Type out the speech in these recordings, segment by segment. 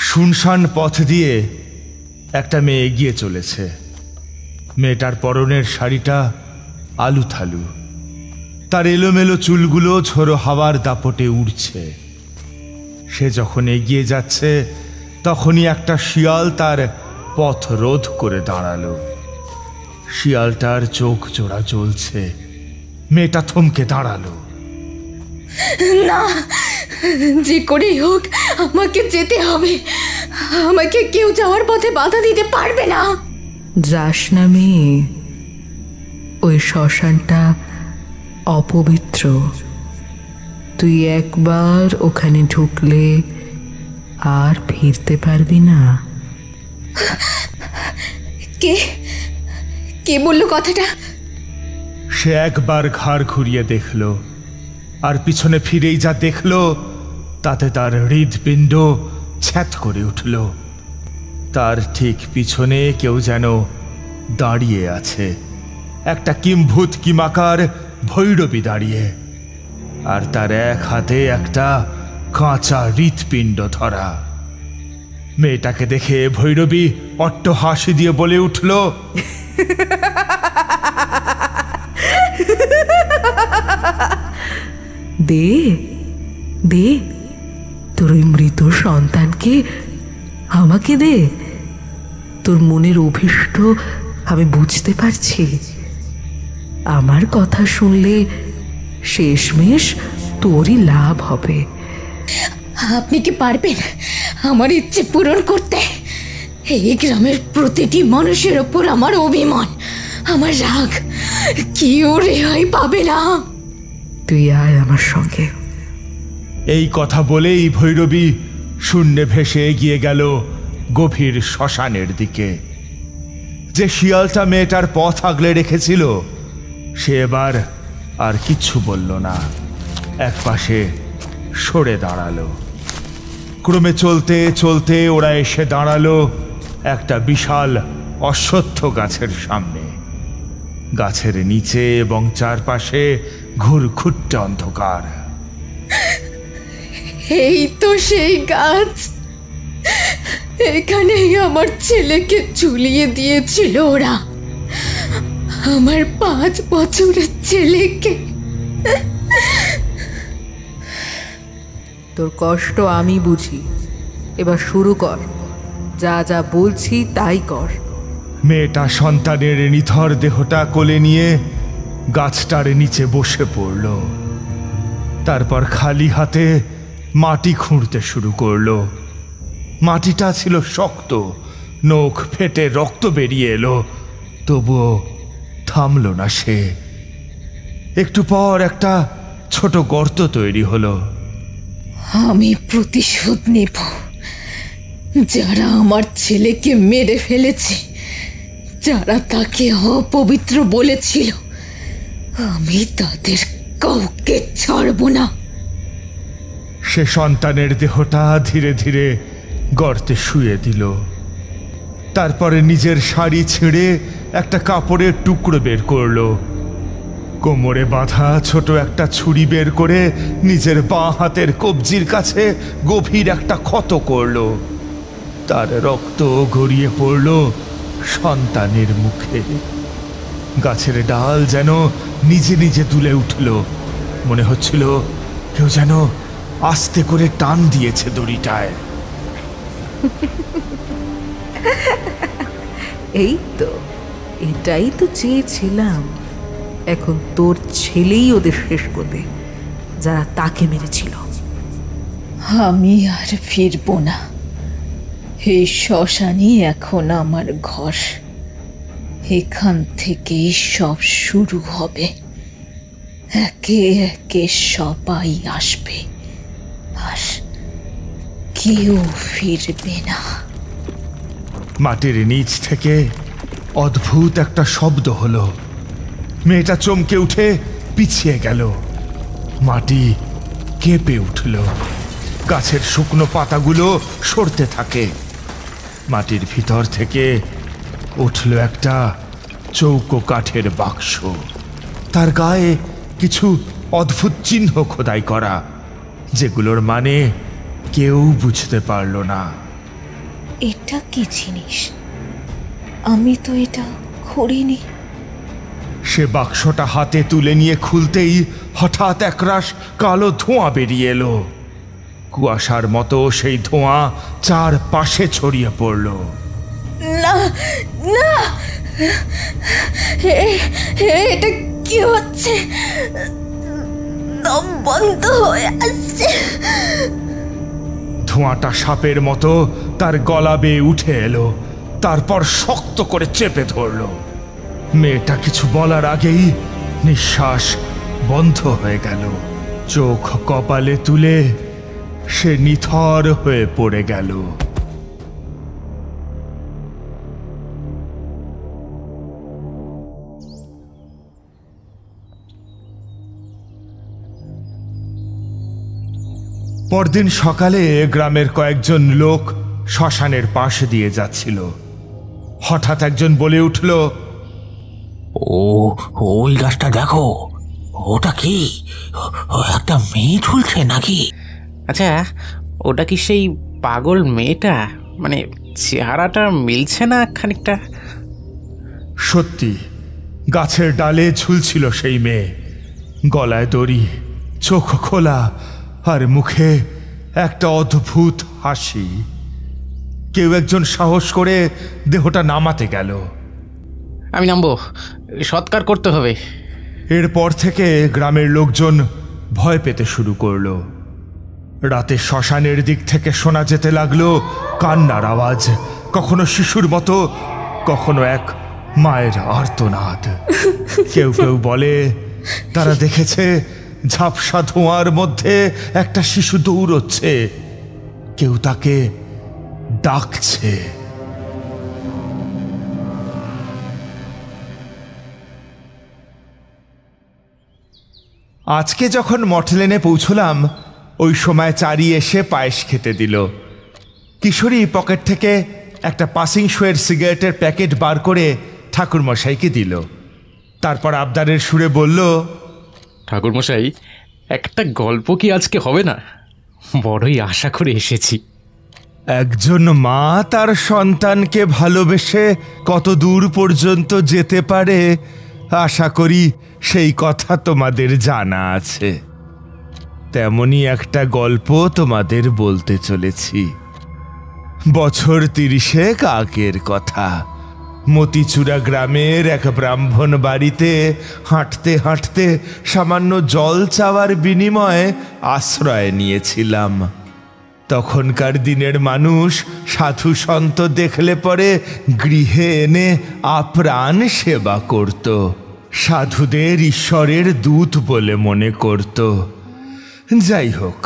শুনশান পথ দিয়ে একটা মেয়ে এগিয়ে চলেছে। মেয়েটার পরনের শাড়িটা আলুথালু, তার এলোমেলো চুলগুলো ঝোড়ো হাওয়ার দাপটে উড়ছে। সে যখন এগিয়ে যাচ্ছে তখনই একটা শিয়াল তার পথ রোধ করে দাঁড়ালো। শিয়ালটার চোখ জোড়া জ্বলছে। মেয়েটা থমকে দাঁড়ালো। না, যে করেই হোক আমাকে যেতে হবে। আমাকে কেউ যাওয়ার পথে বাধা দিতে পারবে না। যাস না মেয়ে, ওই শ্মশানটা অপবিত্র। তুই একবার ওখানে ঢুকলে আর ফিরতে পারবি না। কে কে বলল কথাটা? সে একবার ঘাড় ঘুরিয়ে দেখল, আর পিছনে ফিরেই যা দেখল তাতে তার হৃদপিণ্ড ছ্যাঁত করে উঠল। তার ঠিক পিছনে কেউ যেন দাঁড়িয়ে আছে, একটা কিম্ভূত কিমাকার ভৈরবী দাঁড়িয়ে, আর তার এক হাতে একটা কাঁচা হৃৎপিণ্ড ধরা। মেয়েটাকে দেখে ভৈরবী অট্ট হাসি দিয়ে বলে উঠল, দে দে, তোর ওই মৃত সন্তানকে আমাকে দে। তোর মনের অভীষ্ট আমি বুঝতে পারছি। আমার কথা শুনলে শেষমেশ তোরই লাভ হবে। আপনি কি পারবেন আমার ইচ্ছে পূরণ করতে? এই গ্রামের প্রতিটি মানুষের ওপর আমার অভিমান, আমার রাগ, কেউ রেহাই পাবে না। তুই আয় আমার সঙ্গে। এই কথা বলেই ভৈরবী শূন্যে ভেসে এগিয়ে গেল গভীর শ্মশানের দিকে। যে শিয়ালটা মেয়েটার পথ আগলে রেখেছিল সে এবার আর কিচ্ছু বলল না, একপাশে সরে দাঁড়ালো। ক্রমে চলতে চলতে ওরা এসে দাঁড়ালো একটা বিশাল অশ্বত্থ গাছের সামনে। গাছের নিচে এবং চারপাশে ঘুরঘুটে অন্ধকার। এই তো সেই গাছ, এখানেই আমার ছেলেকে ঝুলিয়ে দিয়েছিল ওরা, আমার 5 বছরের ছেলেকে। তোর কষ্ট আমি বুঝি, এবার শুরু কর। যা যা বলছি তাই কর। মেয়েটা সন্তানের নিথর দেহটা কোলে নিয়ে গাছটার নিচে বসে পড়ল। তারপর খালি হাতে মাটি খুঁড়তে শুরু করলো। মাটিটা ছিল শক্ত, নখ ফেটে রক্ত বেরিয়ে এলো, তবুও থামল না সে। একটু পর একটা ছোট গর্ত তৈরি হলো। আমি প্রতিশোধ নেব। যারা আমার ছেলেকে মেরে ফেলেছে, যারা তাকে অপবিত্র বলেছিল, আমি তাদের কাউকে ছাড়ব না। সে সন্তানের দেহটা ধীরে ধীরে গর্তে শুয়ে দিল। তারপরে নিজের শাড়ি ছেড়ে একটা কাপড়ের টুকরো বের করলো। কোমরে বাঁধা ছোট একটা ছুরি বের করে নিজের বাঁ হাতের কবজির কাছে গভীর একটা ক্ষত করলো। তার রক্ত গড়িয়ে পড়ল সন্তানের মুখে। গাছের ডাল যেন নিজে নিজে দুলে উঠল। মনে হচ্ছিল কেউ যেন আস্তে করে টান দিয়েছে দড়িটায়। এই তো, এটাই তো চেয়েছিলাম। এখন তোর ছেলেই ওদের শেষ করবে, যারা তাকে মেরেছিল। আমি আর ফিরব না। এই শ্মশানই এখন আমার ঘর। এখান থেকেই সব শুরু হবে। একে একে সবাই আসবে, আর কেউ ফিরবে না। মাটির নিচ থেকে অদ্ভুত একটা শব্দ হলো। মেয়েটা চমকে উঠে পিছিয়ে গেল। মাটি কেঁপে উঠল। গাছের শুকনো পাতাগুলো সরতে থাকে। মাটির ভিতর থেকে উঠল একটা চৌকো কাঠের বাক্স। তার গায়ে কিছু অদ্ভুত চিহ্ন খোদাই করা, যেগুলোর মানে কেউ বুঝতে পারল না। এটা কি জিনিস? আমি তো এটা করিনি। সে বাক্সটা হাতে তুলে নিয়ে খুলতেই হঠাৎ একরাশ কালো ধোঁয়া বেরিয়ে এলো। কুয়াশার মতো সেই ধোঁয়া চারপাশে ছড়িয়ে পড়ল। না না, এটা কি হচ্ছে? দম বন্ধ হয়ে আসছে। ধোঁয়াটা সাপের মতো তার গলা বেয়ে উঠে এলো, তারপর শক্ত করে চেপে ধরল। মেয়েটা কিছু বলার আগেই নিঃশ্বাস বন্ধ হয়ে গেল। চোখ কপালে তুলে সে নিথর হয়ে পড়ে গেল। পরদিন সকালে গ্রামের কয়েকজন লোক শ্মশানের পাশ দিয়ে যাচ্ছিল। হঠাৎ একজন বলে উঠল, ওই গাছটা দেখো, ওটা কি একটা মেয়ে ঝুলছে নাকি? আচ্ছা, ওটা কি সেই পাগল মেয়েটা? মানে চেহারাটা মিলছে না খানিকটা। সত্যি গাছের ডালে ঝুলছিল সেই মেয়ে, গলায় দড়ি, চোখ খোলা, আর মুখে একটা অদ্ভুত হাসি। কেউ একজন সাহস করে দেহটা নামাতে গেল। আমি নামবো, সৎকার করতে হবে। এরপর থেকে গ্রামের লোকজন ভয় পেতে শুরু করলো। রাতে শ্মশানের দিক থেকে শোনা যেতে লাগলো কান্নার আওয়াজ, কখনো শিশুর মতো, কখনো এক মায়ের আর্তনাদ। কেউ কেউ বলে তারা দেখেছে ঝাপসা ধোঁয়ার মধ্যে একটা শিশু দৌড়চ্ছে, কেউ তাকে ডাকছে। আজকে যখন মঠলেনে পৌঁছলাম, ওই সময় চারি এসে পায়েস খেতে দিল। কিশোরী পকেট থেকে একটা পাসিং শোয়ের সিগারেটের প্যাকেট বার করে ঠাকুরমশাইকে দিল। তারপর আবদারের সুরে বলল, ঠাকুরমশাই, একটা গল্প কি আজকে হবে না? বড়ই আশা করে এসেছি। একজন মা তার সন্তানকে ভালোবেসে কত দূর পর্যন্ত যেতে পারে আশা করি সেই কথা তোমাদের জানা আছে। তেমনি একটা গল্প তোমাদের বলতে চলেছি। বছর 30 আগের কথা। মতিচূড়া গ্রামের এক ব্রাহ্মণ বাড়িতে হাঁটতে হাঁটতে সামান্য জল চাওয়ার বিনিময়ে আশ্রয় নিয়েছিলাম। তখনকার দিনের মানুষ সাধু সন্ত দেখলে পরে গৃহে এনে আপ্রাণ সেবা করত, সাধুদের ঈশ্বরের দূত বলে মনে করত। যাই হোক,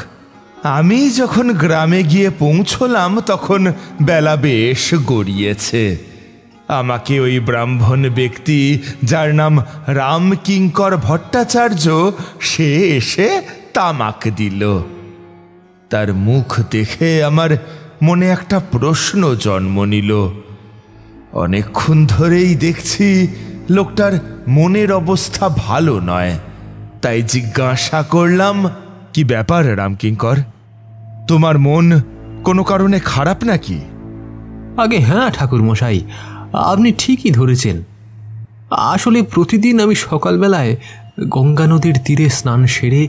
আমি যখন গ্রামে গিয়ে পৌঁছলাম তখন বেলা বেশ গড়িয়েছে। আমাকে ওই ব্রাহ্মণ ব্যক্তি, যার নাম রামকিঙ্কর ভট্টাচার্য, সে এসে তামাক দিল। তার মুখ দেখে আমার মনে একটা প্রশ্ন জন্ম নিল। অনেকক্ষণ ধরেই দেখছি লোকটার মনের অবস্থা ভালো নয়, তাই জিজ্ঞাসা করলাম, কি ব্যাপার রামকিঙ্কর, তোমার মন কোনো কারণে খারাপ নাকি? আগে হ্যাঁ ঠাকুরমশাই, আপনি ঠিকই ধরেছেন। আসলে প্রতিদিন আমি সকালবেলায় গঙ্গা নদীর তীরে স্নান সেরে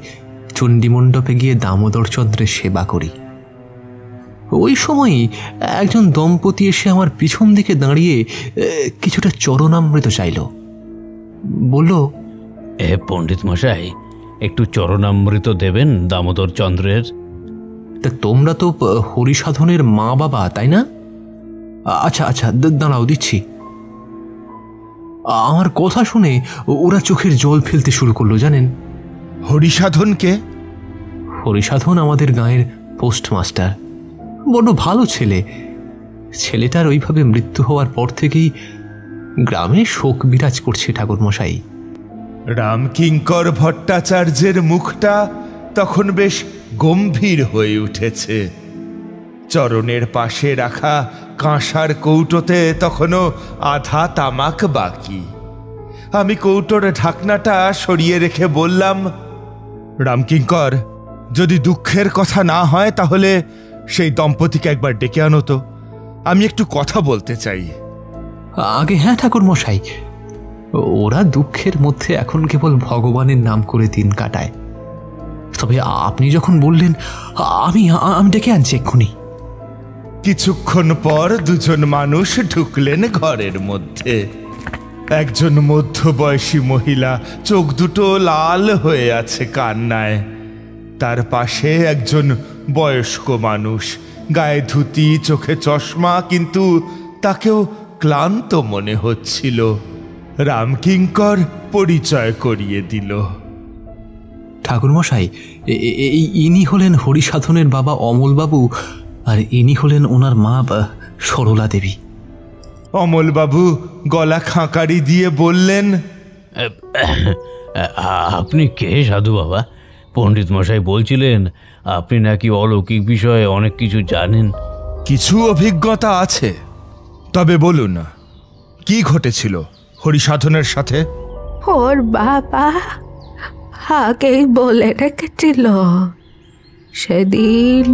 চণ্ডীমণ্ডপে গিয়ে দামোদরচন্দ্রের সেবা করি। ওই সময়ই একজন দম্পতি এসে আমার পিছন দিকে দাঁড়িয়ে কিছুটা চরণামৃত চাইল। বলল, পণ্ডিত মশাই, একটু চরণামৃত দেবেন দামোদরচন্দ্রের। তা তোমরা তো হরিসাধনের মা বাবা, তাই না? আচ্ছা আচ্ছা, দাঁড়াও দিচ্ছি। আমার কথা শুনে ওরা চোখের জল ফেলতে শুরু করলো। জানেন হরিসাধনকে? হরিসাধন আমাদের গাঁয়ের পোস্টমাস্টার, বড় ভালো ছেলে। ছেলেটার ওইভাবে মৃত্যু হওয়ার পর থেকেই গ্রামে শোক বিরাজ করছে ঠাকুরমশাই। রামকিঙ্কর ভট্টাচার্যের মুখটা তখন বেশ গম্ভীর হয়ে উঠেছে। চরণের পাশে রাখা কাঁসার কৌটোতে তখনও আধা তামাক বাকি। আমি কৌটোর ঢাকনাটা সরিয়ে রেখে বললাম, রামকিঙ্কর, যদি দুঃখের কথা না হয় তাহলে সেই দম্পতিকে একবার ডেকে আনো তো। আমি একটু কথা বলতে চাই। আগে হ্যাঁ ঠাকুর মশাই, ওরা দুঃখের মধ্যে এখন কেবল ভগবানের নাম করে দিন কাটায়। তবে আপনি যখন বললেন, আমি ডেকে আনছি এক্ষুনি। কিছুক্ষণ পর দুজন মানুষ ঢুকলেন ঘরের মধ্যে। একজন মধ্যবয়সী মহিলা, চোখ দুটো লাল হয়ে আছে কান্নায়। তার পাশে একজন বয়স্ক মানুষ, গায়ে ধুতি, চোখে চশমা, কিন্তু তাকেও ক্লান্ত মনে হচ্ছিল। রামকিঙ্কর পরিচয় করিয়ে দিল। ঠাকুর মশাই, ইনি হলেন হরিসাধনের বাবা অমলবাবু, আর ইনি হলেন ওনার মা সরলা দেবী। অমলবাবু গলা খাঁকারি দিয়ে বললেন, আপনি কে সাধু বাবা? পণ্ডিত মশাই বলছিলেন আপনি নাকি অলৌকিক বিষয়ে অনেক কিছু জানেন। কিছু অভিজ্ঞতা আছে, তবে বলুন কি ঘটেছিল হরিসাধনের সাথে? ওর বাবা আগেই বলে রেখেছিল সেদিন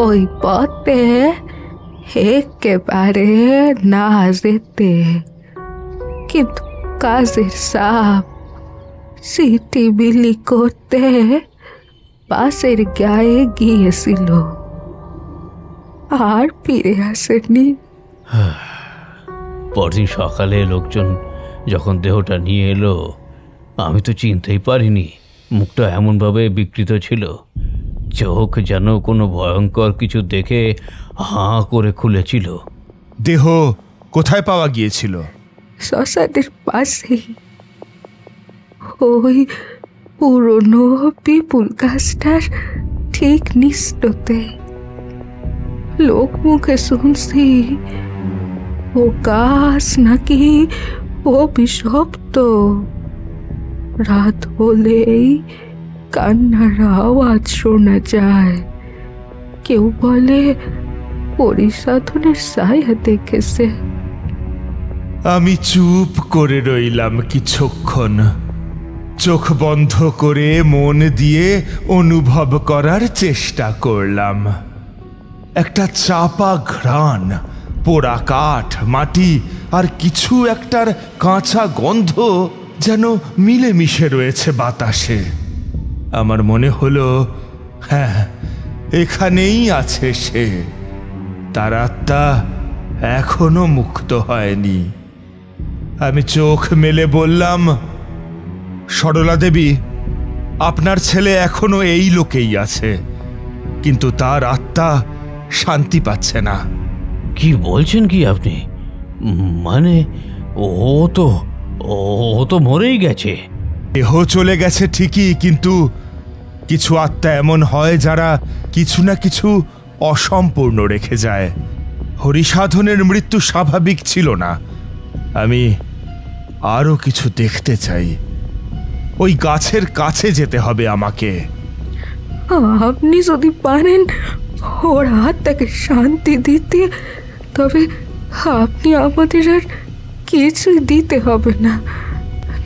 ওই পথে একেবারে না যেতে, কিন্তু কাজের সাপ সিটি বিলি করতে বাসের গায়ে গিয়েছিল, আর ফিরে আসেনি। পরদিন সকালে লোকজন যখন দেহটা নিয়ে এলো, আমি তো চিনতেই পারিনি। মুখটা এমনভাবে বিকৃত ছিল, চোখ যেন কোনো ভয়ঙ্কর কিছু দেখে হাঁ করে খুলেছিল। দেহ কোথায় পাওয়া গিয়েছিল? শ্মশানের পাশেই, ওই পুরনো পিপুল গাছটার ঠিক নিস্ততে। লোক মুখে শুনছি ও গাছ নাকি অভিশপ্ত। রাত হলেই কান্নার আওয়াজ শোনা যায়। কেউ বলে হরিসাধনের ছায়া দেখেছে। আমি চুপ করে রইলাম কিছুক্ষণ, চোখ বন্ধ করে মন দিয়ে অনুভব করার চেষ্টা করলাম। একটা চাপা ঘ্রাণ, পোড়া কাঠ, মাটি আর কিছু একটার কাঁচা গন্ধ যেন মিলেমিশে রয়েছে বাতাসে। আমার মনে হলো, হ্যাঁ, এখানেই আছে সে। তার আত্মা এখনো মুক্ত হয়নি। আমি চোখ মেলে বললাম, সরলা দেবী, আপনার ছেলে এখনো এই লোকেই আছে, কিন্তু তার আত্মা শান্তি পাচ্ছে না। কি বলছেন কি আপনি? মানে ও তো মরেই গেছে। দেহ চলে গেছে ঠিকই, কিন্তু কিছু আত্মা এমন হয় যারা কিছু না কিছু অসম্পূর্ণ রেখে যায়। হরিসাধনের মৃত্যু স্বাভাবিক ছিল না। আমি আরো কিছু দেখতে চাই। ওই গাছের কাছে যেতে হবে আমাকে। আপনি যদি পারেন ওর আত্মাকে শান্তি দিতে, তবে আপনি আমাদের আর কিছু দিতে হবে না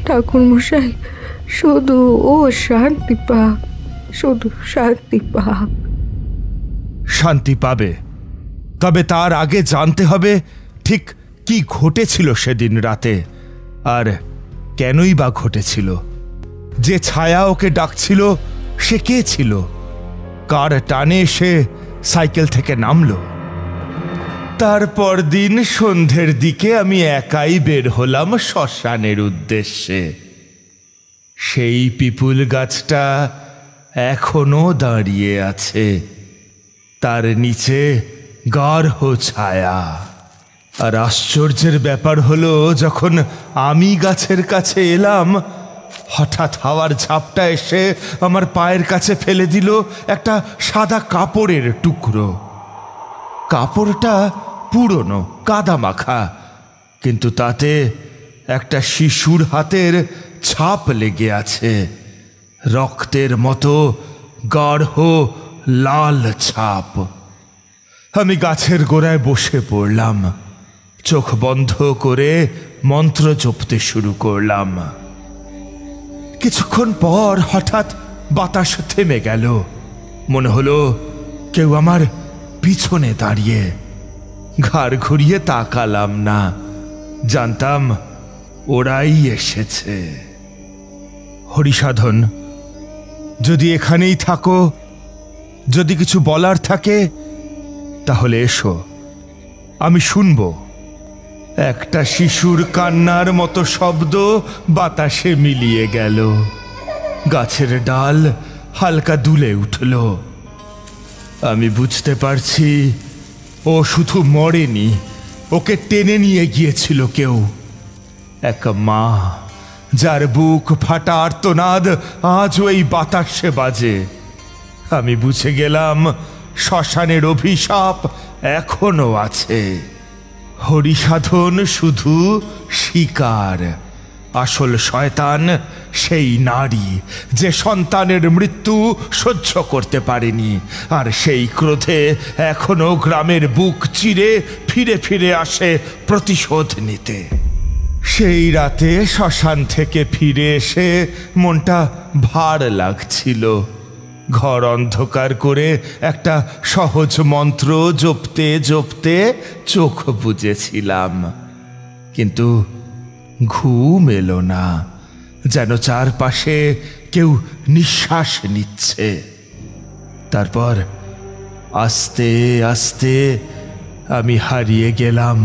ঠাকুর মশাই। শুধু ও শান্তি পাক, শুধু শান্তি পাক। শান্তি পাবে, তবে তার আগে জানতে হবে ঠিক কি ঘটেছিল সেদিন রাতে, আর কেনই বা ঘটেছিল। যে ছায়া ওকে ডাকছিল সে কে ছিল? কার টানে সে সাইকেল থেকে নামলো? তারপর দিন সন্ধ্যের দিকে আমি একাই বের হলাম শ্মশানের উদ্দেশ্যে। সেই পিপুল গাছটা এখনো দাঁড়িয়ে আছে, তার নিচে গাঢ় ছায়া। আর আশ্চর্যের ব্যাপার হলো, যখন আমি গাছের কাছে এলাম, হঠাৎ হাওয়ার ঝাপটা এসে আমার পায়ের কাছে ফেলে দিল একটা সাদা কাপড়ের টুকরো। কাপড়টা পুরনো, কাদা মাখা, কিন্তু তাতে একটা শিশুর হাতের ছাপ লেগে আছে, রক্তের মতো গাঢ় লাল ছাপ। আমি গাছের গোড়ায় বসে পড়লাম, চোখ বন্ধ করে মন্ত্র জপতে শুরু করলাম। কিছুক্ষণ পর হঠাৎ বাতাস থেমে গেল। মনে হলো কেউ আমার পিছনে দাঁড়িয়ে। ঘাড় ঘুরিয়ে তাকালাম না, জানতাম ওরাই এসেছে। হরিসাধন, যদি এখানেই থাকো, যদি কিছু বলার থাকে তাহলে এসো, আমি শুনব। একটা শিশুর কান্নার মতো শব্দ বাতাসে মিলিয়ে গেল, গাছের ডাল হালকা দুলে উঠল। আমি বুঝতে পারছি ও শুধু মরেনি, ওকে টেনে নিয়ে গিয়েছিল কেউ। এক মা যার বুক ফাটা আর্তনাদ আজও এই বাতাসে বাজে। আমি বুঝে গেলাম শ্মশানের অভিশাপ এখনো আছে। হরিসাধন শুধু শিকার, আসল শয়তান সেই নারী যে সন্তানের মৃত্যু সহ্য করতে পারেনি, আর সেই ক্রোধে এখনো গ্রামের বুক চিরে ফিরে ফিরে আসে প্রতিশোধ নিতে। সেই রাতে শ্মশান থেকে ফিরে এসে মনটা ভার লাগছিল। ঘর অন্ধকার করে একটা সহজ মন্ত্র জপতে জপতে চোখ বুজেছিলাম, কিন্তু ঘুম এলো না, যেন চারপাশে কেউ নিঃশ্বাস নিচ্ছে। তারপর আস্তে আস্তে আমি হারিয়ে গেলাম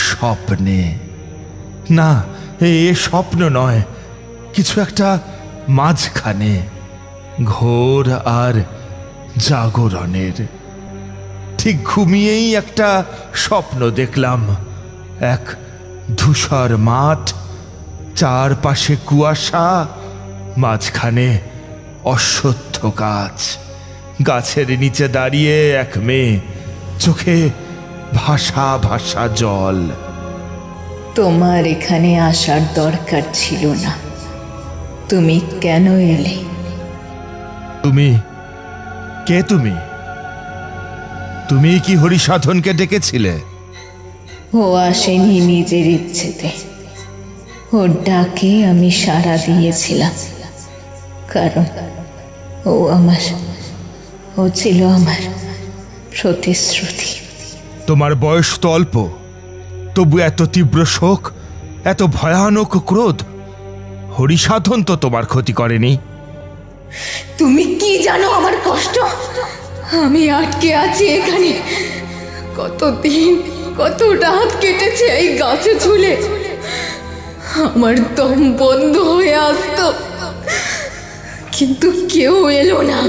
স্বপ্নে। না, এ স্বপ্ন নয়, কিছু একটা মাঝখানে, ঘোর আর জাগরণের। ঠিক ঘুমিয়েই একটা স্বপ্ন দেখলাম, এক ধূসর মাঠ, চারপাশে কুয়াশা, মাঝখানে অশ্বত্থ গাছ, গাছের নিচে দাঁড়িয়ে এক মেয়ে, চোখে ভাসা ভাসা জল। তোমার এখানে আসার দরকার ছিল না, তুমি কেন এলে? তুমি কে? তুমি কি হরিসাধনকে ডেকেছিলে? ও আসেনি নিজের ইচ্ছেতে, ওর ডাকে আমি সাড়া দিয়েছিলাম, কারণ ও ছিল আমার প্রতিশ্রুতি। তোমার বয়স তো অল্প, তবু এত তীব্র শোক, এত ভয়ানক ক্রোধ। হরিসাধন তো তোমার ক্ষতি করেনি। তুমি কি জানো আমার কষ্ট? আমি আটকে আছি এখানে, কতদিন, কত রাত কেটেছে এই গাছে ঝুলে। আমার দম বন্ধ হয়ে আসতো, কিন্তু কেউ এলো না,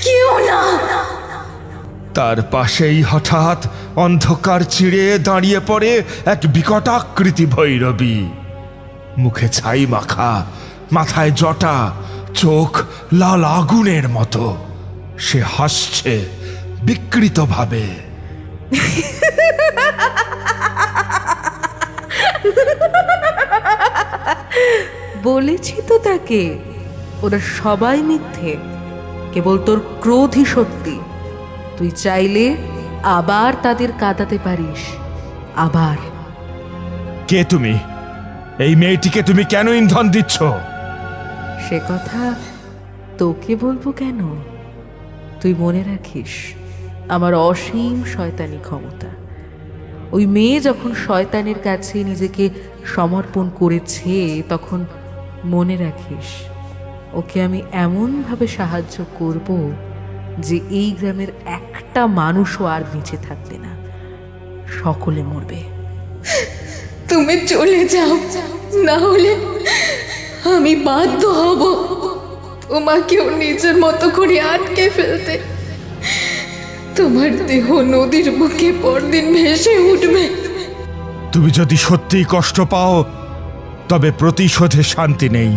কেউ না। তার পাশেই হঠাৎ অন্ধকার চিড়ে দাঁড়িয়ে পড়ে এক বিকটাকৃতি ভৈরবী, মুখে ছাই মাখা, মাথায় জটা, চোখ লাল আগুনের মতো। সে হাসছে বিকৃতভাবে। বলেছি তো তাকে, ওরা সবাই মিথ্যে, কেবল তোর ক্রোধই সত্যি। তুই চাইলে আবার তাদের কাঁদাতে পারিস, আবার। কে তুমি? এই মেয়েটিকে তুমি কেন ইন্ধন দিচ্ছ? সে কথা তোকে বলবো কেন? তুই মনে রাখিস আমার অসীম শয়তানি ক্ষমতা। ওই মেয়ে যখন শয়তানের কাছে নিজেকে সমর্পণ করেছে, তখন মনে রাখিস ওকে আমি এমনভাবে সাহায্য করব যে এই গ্রামের একটা মানুষও আর বেঁচে থাকবে না, সকলে মরবে। তুমি চলে যাও, না হলে আমি বাধ্য হব তোমাকেও নিজের মতো করে আটকে ফেলতে। তোমার দেহ নদীর বুকে পরদিন ভেসে উঠবে। তুমি যদি সত্যিই কষ্ট পাও, তবে প্রতিশোধে শান্তি নেই।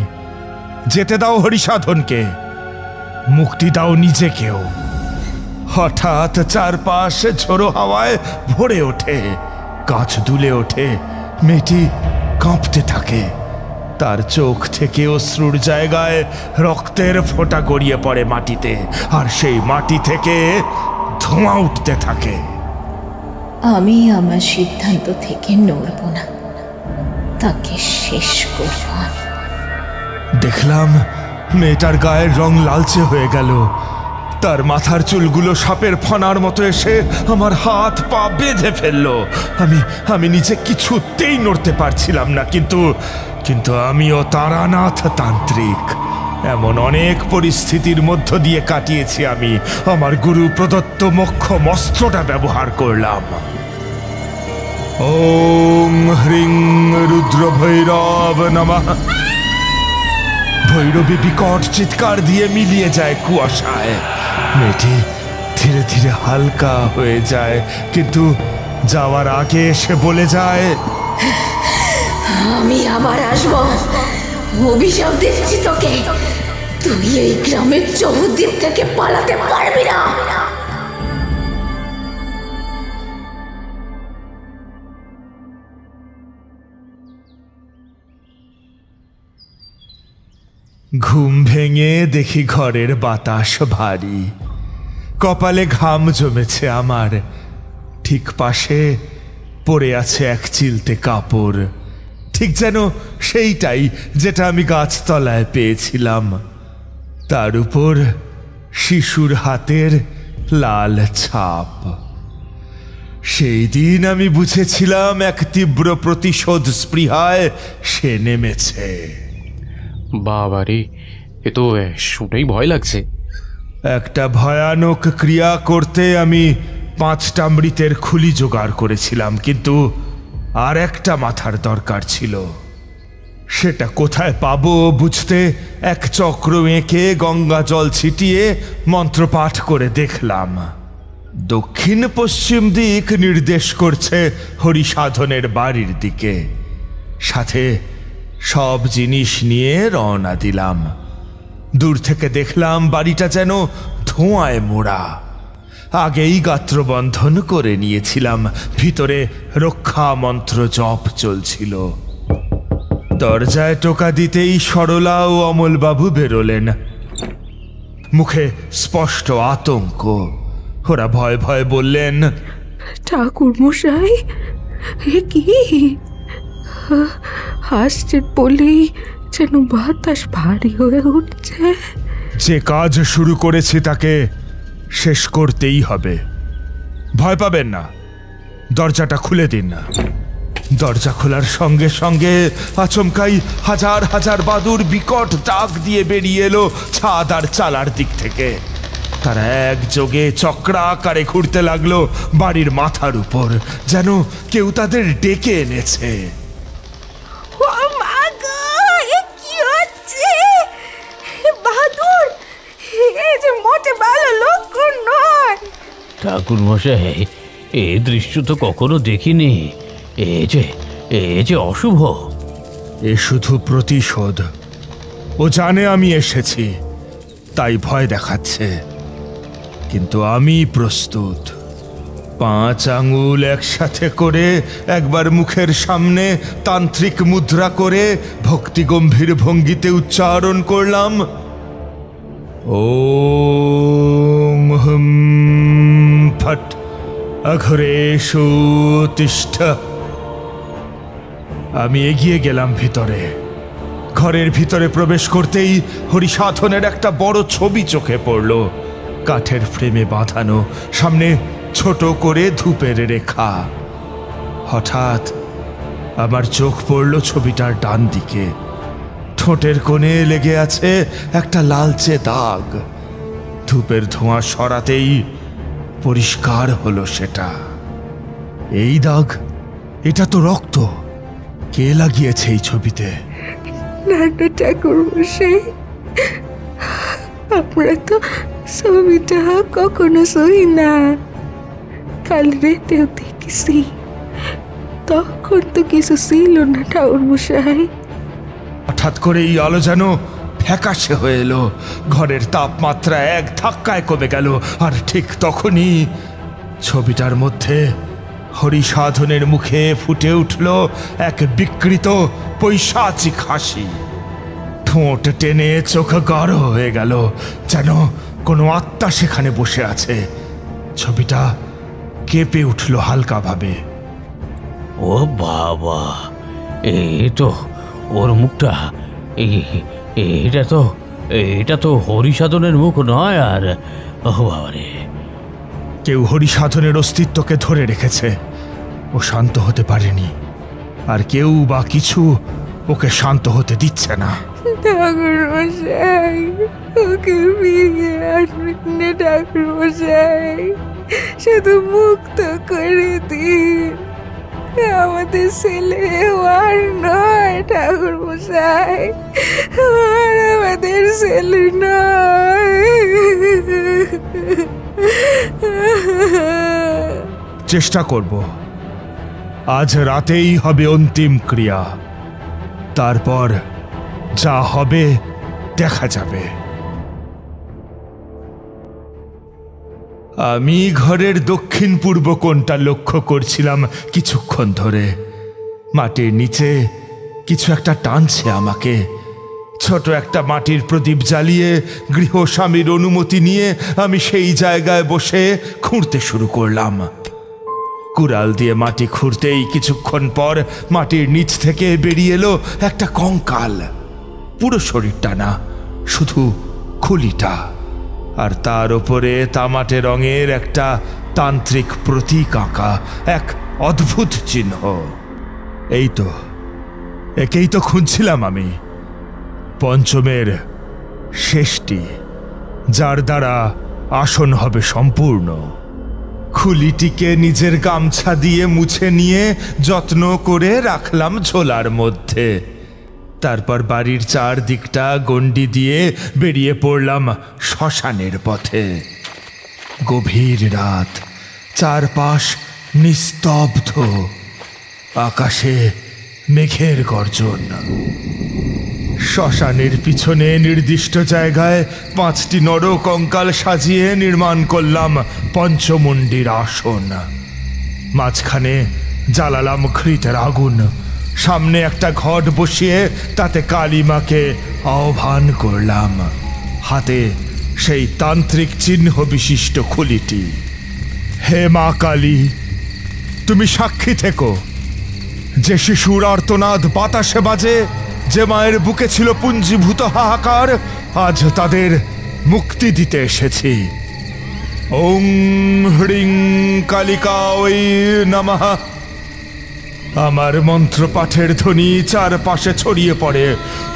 যেতে দাও হরিসাধনকে, মুক্তি দাও নিজেকেও। হঠাৎ চারপাশে ঝোড়ো হাওয়ায় ভরে ওঠে, গাছ দুলে ওঠে, মেয়েটি কাঁপতে থাকে। তার চোখ থেকে অশ্রুর জায়গায় রক্তের ফোঁটা গড়িয়ে পড়ে মাটিতে, আর সেই মাটি থেকে ধোঁয়া উঠতে থাকে। আমি আমার সিদ্ধান্ত থেকে নড়ব না, তাকে শেষ করব। দেখলাম মেয়েটার গায়ের রং লালচে হয়ে গেল, তার মাথার চুলগুলো সাপের ফনার মতো এসে আমার হাত পা বেঁধে ফেললো। আমি নিজে কিছুতেই নড়তে পারছিলাম না, কিন্তু আমিও তারানাথ তান্ত্রিক। এমন অনেক পরিস্থিতির মধ্য দিয়ে কাটিয়েছি আমি। আমার গুরু প্রদত্ত মোক্ষম অস্ত্রটা ব্যবহার করলাম। ওং হ্রিং রুদ্র ভৈরব নমঃ। ভৈরবী বিকট চিৎকার দিয়ে মিলিয়ে যায় কুয়াশায়। মেয়েটি ধীরে ধীরে হালকা হয়ে যায়, কিন্তু যাওয়ার আগে সে বলে যায়, আমি আবার আসবো। অভিশাপ দিচ্ছি তোকে, তুই এই গ্রামের চৌদ্বীপ থেকে পালাতে পারবি না। ঘুম ভেঙে দেখি ঘরের বাতাস ভারী, কপালে ঘাম জমেছে আমার। ঠিক পাশে পড়ে আছে এক চিলতে কাপড়, ঠিক যেন সেইটাই যেটা আমি গাছতলায় পেয়েছিলাম। তার উপর শিশুর হাতের লাল ছাপ। সেই দিন আমি বুঝেছিলাম এক তীব্র প্রতিশোধ স্পৃহায় সে নেমেছে। বাবারে, এ তো শুনেই ভয় লাগছে। একটা ভয়ানক ক্রিয়া করতে আমি 5টা মৃতের খুলি জোগাড় করেছিলাম, কিন্তু আর একটা মাথার দরকার ছিল। সেটা কোথায় পাবো বুঝতে এক চক্র এঁকে গঙ্গা জল ছিটিয়ে মন্ত্রপাঠ করে দেখলাম। দক্ষিণ পশ্চিম দিক নির্দেশ করছে হরিসাধনের বাড়ির দিকে। সাথে সব জিনিস নিয়ে রওনা দিলাম। দূর থেকে দেখলাম বাড়িটা যেন ধোঁয়ায় মোড়া। আগেই গাত্রবন্ধন করে নিয়েছিলাম, ভিতরে রক্ষা মন্ত্র জপ চলছিল। দরজায় টোকা দিতেই সরলা ও অমলবাবু বেরোলেন, মুখে স্পষ্ট আতঙ্ক। ওরা ভয় ভয় বললেন, ঠাকুর মশাই, এ কি আসছে বলেই যেন বাতাস ভারী হয়ে উঠছে। যে কাজ শুরু করেছি তাকে শেষ করতেই হবে। ভয় পাবেন না, দরজাটা খুলে দিন না। দরজা খোলার সঙ্গে সঙ্গে আচমকাই হাজার হাজার বাদুড় বিকট ডাক দিয়ে বেরিয়ে এলো ছাদ আর চালার দিক থেকে। তারা একযোগে চক্রাকারে ঘুরতে লাগলো বাড়ির মাথার উপর, যেন কেউ তাদের ডেকে এনেছে। ঠাকুর মশাই, এ দৃশ্য তো কখনো দেখিনি। এ যে অশুভ। এ শুধু প্রতিশোধ। ও জানে আমি এসেছি, তাই ভয় দেখাচ্ছে, কিন্তু আমি প্রস্তুত। 5 আঙুল একসাথে করে একবার মুখের সামনে তান্ত্রিক মুদ্রা করে ভক্তি গম্ভীর ভঙ্গিতে উচ্চারণ করলাম, ওম হুম ফট অঘরেষু তিষ্ঠ। আমি এগিয়ে গেলাম ভিতরে। ঘরের ভিতরে প্রবেশ করতেই হরিসাধনের একটা বড় ছবি চোখে পড়ল, কাঠের ফ্রেমে বাঁধানো, সামনে ছোট করে ধূপের রেখা। হঠাৎ আমার চোখ পড়ল ছবিটার ডান দিকে। ঠোঁটের কোণে লেগে আছে একটা লালচে দাগ। ধূপের ধোঁয়া সরাতেই পরিষ্কার হলো সেটা। এই দাগ, এটা তো রক্ত। কে লাগিয়েছে এই ছবিতে? না ঠাকুর মশাই, আমরা তো ছবিটা কখনো সই না। কাল রাতেও দেখেছি, তখন তো কিছু ছিল না ঠাকুর মশাই। হঠাৎ করে এই আলো যেন ফ্যাকাশে হয়ে এলো। ঘরের তাপমাত্রা এক ধাক্কায় কমে গেল, আর ঠিক তখনই ছবিটার মধ্যে হরিসাধনের মুখে ফুটে উঠল এক বিকৃত পৈশাচিক হাসি। ঠোঁট টেনে চোখ গাঢ় হয়ে গেল, যেন কোনো আত্মা সেখানে বসে আছে। ছবিটা কেঁপে উঠল হালকাভাবে। ও বাবা, এই তো ওর মুখটা। এটা তো হরিসাধনের মুখ নয়, আর ও বাবারে, কেউ হরিসাধনের অস্তিত্বকে ধরে রেখেছে, ও শান্ত হতে পারেনি, আর কেউ বা কিছু ওকে শান্ত হতে দিচ্ছে না। ঠাকুরমশাই, ওকে ফিরিয়ে আনবেন না ঠাকুরমশাই, শুধু মুক্ত করে দিন। আমাদের ছেলে আর নয় ঠাকুরমশাই, আর আমাদের ছেলে নয়। চেষ্টা করব, আজ রাতেই হবে অন্তিম ক্রিয়া, তারপর যা হবে দেখা যাবে। আমি ঘরের দক্ষিণ পূর্ব কোণটা লক্ষ্য করছিলাম কিছুক্ষণ ধরে। মাটির নিচে কিছু একটা টানছে আমাকে। ছোট একটা মাটির প্রদীপ জ্বালিয়ে গৃহস্বামীর অনুমতি নিয়ে আমি সেই জায়গায় বসে খুঁড়তে শুরু করলাম। কুড়াল দিয়ে মাটি খুঁড়তেই কিছুক্ষণ পর মাটির নিচ থেকে বেরিয়ে এলো একটা কঙ্কাল। পুরো শরীরটা না, শুধু খুলিটা, আর তার ওপরে তামাটে রঙের একটা তান্ত্রিক প্রতীক আঁকা, এক অদ্ভুত চিহ্ন। এই তো, একেই তো খুঁজছিলাম আমি, পঞ্চমের শেষটি, যার দ্বারা আসন হবে সম্পূর্ণ। খুলিটিকে নিজের গামছা দিয়ে মুছে নিয়ে যত্ন করে রাখলাম ঝোলার মধ্যে। তারপর বাড়ির চারদিকটা গণ্ডি দিয়ে বেরিয়ে পড়লাম শ্মশানের পথে। গভীর রাত, চারপাশ নিস্তব্ধ, আকাশে মেঘের গর্জন। শ্মশানের পিছনে নির্দিষ্ট জায়গায় 5টি নর কঙ্কাল সাজিয়ে নির্মাণ করলাম পঞ্চমুণ্ডির আসন। মাঝখানে জ্বালালাম ঘৃতের আগুন। সামনে একটা ঘট বসিয়ে তাতে কালীমাকে আহ্বান করলাম, হাতে সেই তান্ত্রিক চিহ্ন বিশিষ্ট খুলিটি। হে মা কালী, তুমি সাক্ষী থেকো, যে শিশুর আর্তনাদ বাতাসে বাজে, যে মায়ের বুকে ছিল পুঞ্জীভূত হাহাকার, আজ তাদের মুক্তি দিতে এসেছি। ওং হ্রিং কালিকায় নমঃ। আমার মন্ত্রপাঠের ধ্বনি চারপাশে ছড়িয়ে পড়ে,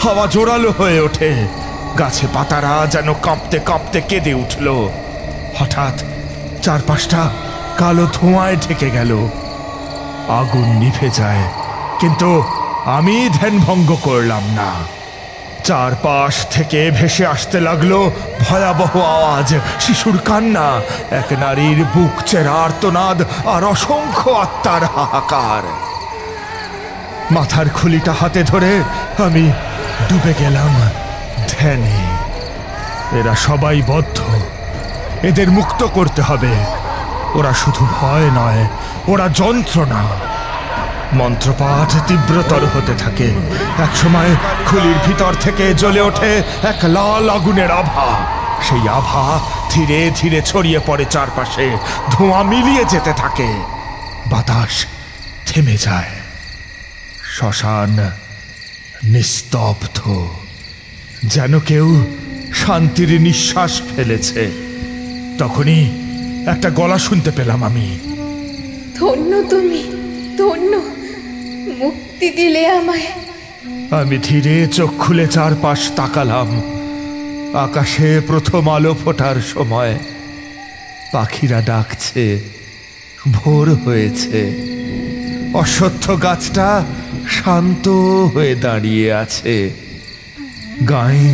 হাওয়া জোরালো হয়ে ওঠে, গাছে পাতারা যেন কাঁপতে কাঁপতে কেঁদে উঠল। হঠাৎ চারপাশটা কালো ধোঁয়ায় ঢেকে গেল। আগুন নিভে যায়, কিন্তু আমি ধ্যানভঙ্গ করলাম না। চারপাশ থেকে ভেসে আসতে লাগলো ভয়াবহ আওয়াজ, শিশুর কান্না, এক নারীর বুক চেরা আর্তনাদ, আর অসংখ্য আত্মার হাহাকার। মাথার খুলিটা হাতে ধরে আমি ডুবে গেলাম ধ্যানে। এরা সবাই বদ্ধ, এদের মুক্ত করতে হবে। ওরা শুধু ভয় নয়, ওরা যন্ত্রণা। মন্ত্রপাঠ তীব্রতর হতে থাকে। একসময় খুলির ভিতর থেকে জ্বলে ওঠে এক লাল আগুনের আভা। সেই আভা ধীরে ধীরে ছড়িয়ে পড়ে চারপাশে, ধোঁয়া মিলিয়ে যেতে থাকে। বাতাস থেমে যায়। শ্মশান নিস্তব্ধ, যেন কেউ শান্তির নিঃশ্বাস ফেলেছে। তখনই একটা গলা শুনতে পেলাম আমি। ধন্য তুমি, ধন্য, মুক্তি দিলে আমায়। আমি ধীরে চোখ খুলে চারপাশ তাকালাম। আকাশে প্রথম আলো ফোটার সময়। পাখিরা ডাকছে, ভোর হয়েছে। অশ্বত্থ গাছটা শান্ত হয়ে দাঁড়িয়ে আছে। গায়ে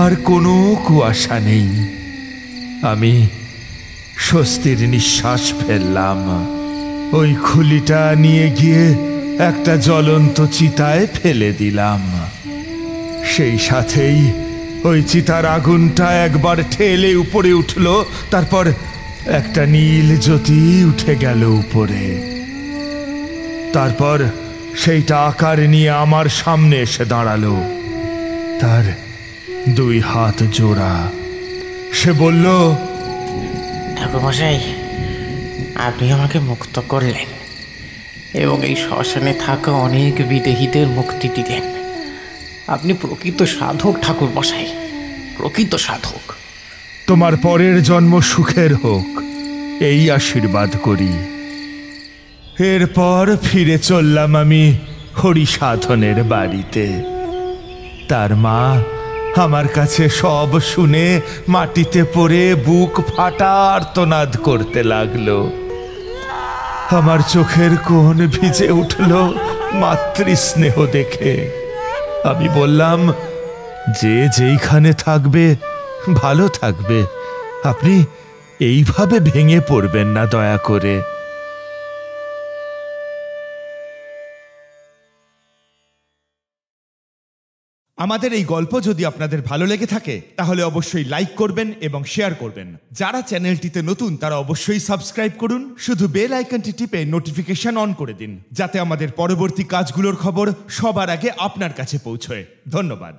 আর কোনো কুয়াশা নেই। আমি স্বস্তির নিঃশ্বাস ফেললাম। ওই খুলিটা নিয়ে গিয়ে একটা জ্বলন্ত চিতায় ফেলে দিলাম। সেই সাথেই ওই চিতার আগুনটা একবার ঠেলে উপরে উঠল। তারপর একটা নীল জ্যোতি উঠে গেল উপরে। তারপর সেইটা আকার নিয়ে আমার সামনে এসে দাঁড়ালো। তার 2 হাত জোড়া। সে বলল, ঠাকুরমশাই, আপনি আমাকে মুক্ত করলেন এবং এই শ্মশানে থাকা অনেক বিদেহীদের মুক্তি দিলেন। আপনি প্রকৃত সাধক ঠাকুরমশাই, প্রকৃত সাধক। তোমার পরের জন্ম সুখের হোক, এই আশীর্বাদ করি। এরপর ফিরে চললাম আমি হরিসাধনের বাড়িতে। তার মা আমার কাছে সব শুনে মাটিতে পড়ে বুক ফাটা আর্তনাদ করতে লাগলো। আমার চোখের কোণ ভিজে উঠল মাতৃস্নেহ দেখে। আমি বললাম, যে যেইখানে থাকবে ভালো থাকবে, আপনি এইভাবে ভেঙে পড়বেন না দয়া করে। আমাদের এই গল্প যদি আপনাদের ভালো লেগে থাকে তাহলে অবশ্যই লাইক করবেন এবং শেয়ার করবেন। যারা চ্যানেলটিতে নতুন তারা অবশ্যই সাবস্ক্রাইব করুন। শুধু বেল আইকনটি টিপে নোটিফিকেশন অন করে দিন, যাতে আমাদের পরবর্তী কাজগুলোর খবর সবার আগে আপনার কাছে পৌঁছয়। ধন্যবাদ।